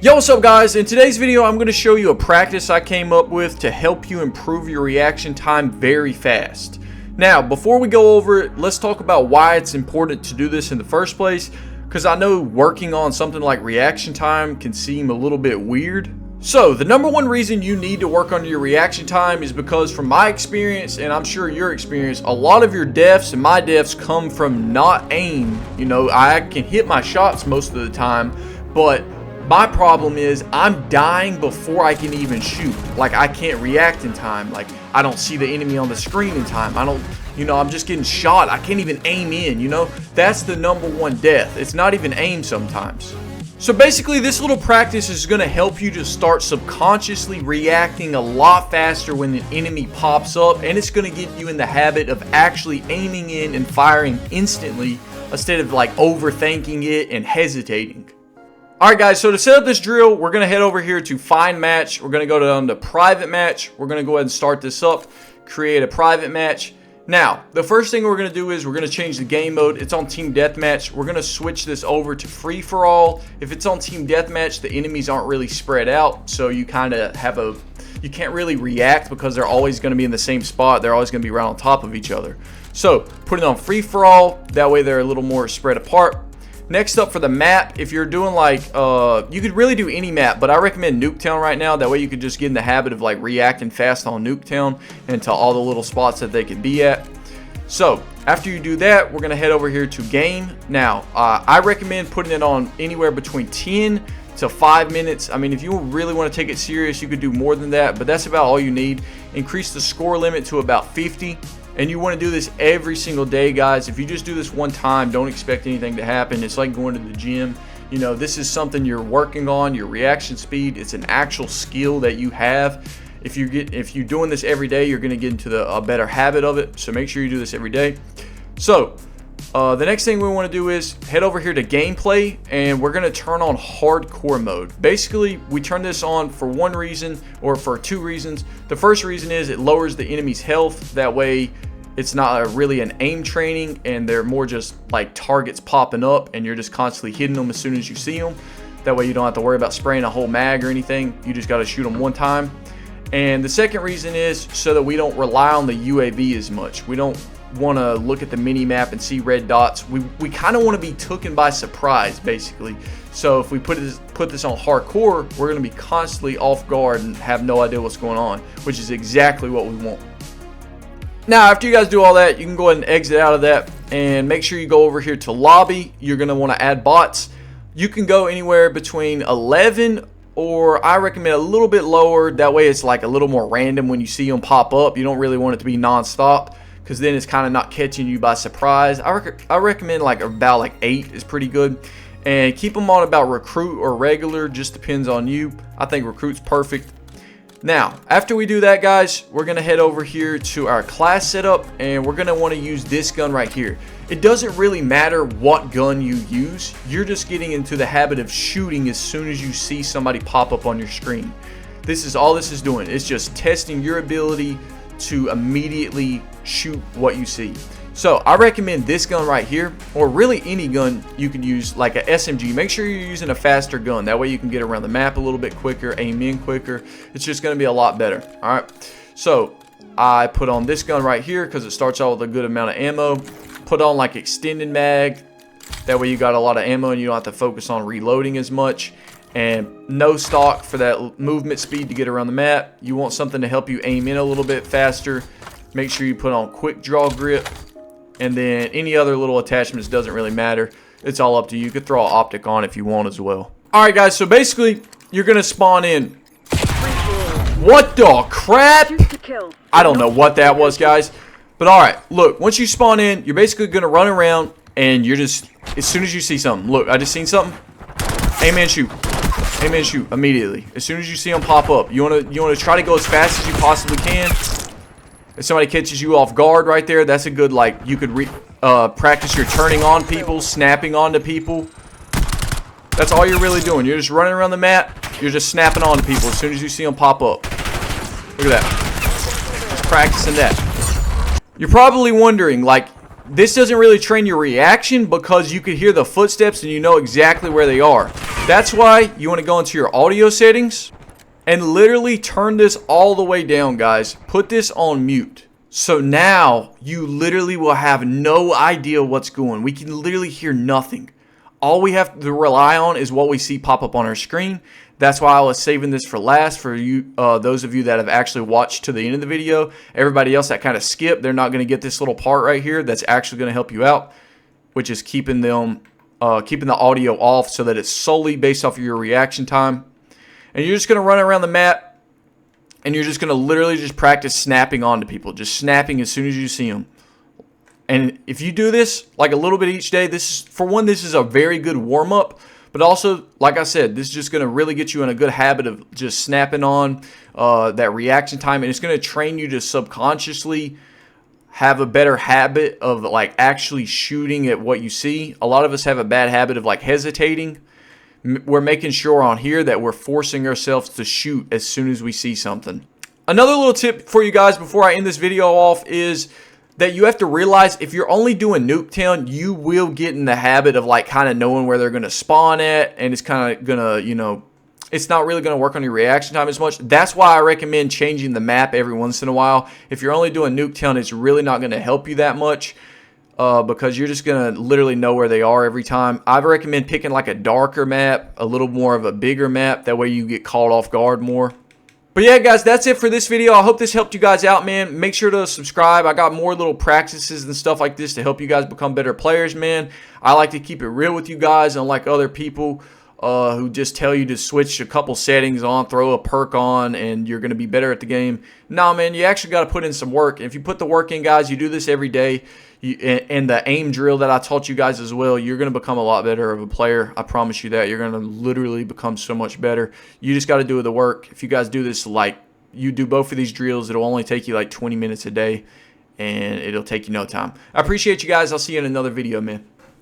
Yo, what's up guys? In today's video I'm going to show you a practice I came up with to help you improve your reaction time very fast. Now before we go over it, let's talk about why it's important to do this in the first place, because I know working on something like reaction time can seem a little bit weird. So the number one reason you need to work on your reaction time is because from my experience, and I'm sure your experience, a lot of your deaths and my deaths come from not aim. You know, I can hit my shots most of the time, but my problem is I'm dying before I can even shoot. Like, I can't react in time. Like, I don't see the enemy on the screen in time. I'm just getting shot. I can't even aim in, you know? That's the number one death. It's not even aim sometimes. So basically, this little practice is going to help you to start subconsciously reacting a lot faster when an enemy pops up, and it's going to get you in the habit of actually aiming in and firing instantly instead of like overthinking it and hesitating. Alright guys, so to set up this drill, we're going to head over here to Find Match. We're going to go down to Private Match. We're going to go ahead and start this up, create a private match. Now, the first thing we're going to do is we're going to change the game mode. It's on Team Deathmatch. We're going to switch this over to Free For All. If it's on Team Deathmatch, the enemies aren't really spread out, so you kind of have you can't really react because they're always going to be in the same spot. They're always going to be right on top of each other. So, put it on Free For All. That way they're a little more spread apart. Next up for the map, if you're doing like, you could really do any map, but I recommend Nuketown right now. That way you could just get in the habit of like reacting fast on Nuketown and to all the little spots that they can be at. So after you do that, we're going to head over here to game. Now, I recommend putting it on anywhere between 10 to 5 minutes. I mean, if you really want to take it serious, you could do more than that, but that's about all you need. Increase the score limit to about 50. And you want to do this every single day, guys. If you just do this one time, don't expect anything to happen. It's like going to the gym. You know, this is something you're working on, your reaction speed. It's an actual skill that you have. If you're doing this every day, you're going to get into a better habit of it. So make sure you do this every day. So the next thing we want to do is head over here to gameplay, and we're going to turn on hardcore mode. Basically, we turn this on for one reason, or for two reasons. The first reason is it lowers the enemy's health. That way it's not really an aim training, and they're more just like targets popping up, and you're just constantly hitting them as soon as you see them. That way you don't have to worry about spraying a whole mag or anything. You just got to shoot them one time. And the second reason is so that we don't rely on the UAV as much. We don't want to look at the mini map and see red dots. We kind of want to be taken by surprise, basically. So if we put this on hardcore, we're going to be constantly off guard and have no idea what's going on, which is exactly what we want. Now, after you guys do all that, you can go ahead and exit out of that, and make sure you go over here to lobby. You're going to want to add bots. You can go anywhere between 11, or I recommend a little bit lower. That way it's like a little more random when you see them pop up. You don't really want it to be non-stop, because then it's kind of not catching you by surprise. I recommend like about like 8 is pretty good. And keep them on about recruit or regular, just depends on you. I think recruit's perfect. Now, after we do that, guys, we're going to head over here to our class setup, and we're going to want to use this gun right here. It doesn't really matter what gun you use. You're just getting into the habit of shooting as soon as you see somebody pop up on your screen. This is all this is doing. It's just testing your ability to immediately shoot what you see. So I recommend this gun right here, or really any gun you can use, like a SMG. Make sure you're using a faster gun. That way you can get around the map a little bit quicker, aim in quicker. It's just going to be a lot better. All right. So I put on this gun right here because it starts out with a good amount of ammo. Put on like extended mag. That way you got a lot of ammo and you don't have to focus on reloading as much. And no stock for that movement speed to get around the map. You want something to help you aim in a little bit faster. Make sure you put on quick draw grip. And then any other little attachments doesn't really matter. It's all up to you. You could throw an optic on if you want as well. Alright guys, so basically you're going to spawn in. What the crap? I don't know what that was, guys. But alright, look, once you spawn in, you're basically going to run around, and you're just, as soon as you see something, look, I just seen something. Aim and shoot. Aim and shoot immediately. As soon as you see them pop up, you want to try to go as fast as you possibly can. If somebody catches you off guard right there, that's a good, like, you could practice your turning on people, snapping onto people. That's all you're really doing. You're just running around the map. You're just snapping onto people as soon as you see them pop up. Look at that. Just practicing that. You're probably wondering, like, this doesn't really train your reaction because you could hear the footsteps and you know exactly where they are. That's why you want to go into your audio settings and literally turn this all the way down, guys. Put this on mute. So now you literally will have no idea what's going. We can literally hear nothing. All we have to rely on is what we see pop up on our screen. That's why I was saving this for last for you, those of you that have actually watched to the end of the video. Everybody else that kind of skipped, they're not going to get this little part right here that's actually going to help you out, which is keeping the audio off so that it's solely based off of your reaction time. And you're just going to run around the map. And you're just going to literally just practice snapping onto people. Just snapping as soon as you see them. And if you do this like a little bit each day, this is a very good warm-up. But also, like I said, this is just going to really get you in a good habit of just snapping on that reaction time. And it's going to train you to subconsciously have a better habit of like actually shooting at what you see. A lot of us have a bad habit of like hesitating. We're making sure on here that we're forcing ourselves to shoot as soon as we see something. Another little tip for you guys before I end this video off is that you have to realize if you're only doing Nuketown, you will get in the habit of like kind of knowing where they're going to spawn at, and it's kind of going to, you know, it's not really going to work on your reaction time as much. That's why I recommend changing the map every once in a while. If you're only doing Nuketown, it's really not going to help you that much. Because you're just going to literally know where they are every time. I recommend picking like a darker map, a little more of a bigger map. That way you get caught off guard more. But yeah, guys, that's it for this video. I hope this helped you guys out, man. Make sure to subscribe. I got more little practices and stuff like this to help you guys become better players, man. I like to keep it real with you guys, unlike other people who just tell you to switch a couple settings on, throw a perk on, and you're going to be better at the game. Nah, man, you actually got to put in some work. If you put the work in, guys, you do this every day, and the aim drill that I taught you guys as well, you're going to become a lot better of a player. I promise you that. You're going to literally become so much better. You just got to do the work. If you guys do this, like, you do both of these drills, it'll only take you like 20 minutes a day, and it'll take you no time. I appreciate you guys. I'll see you in another video, man.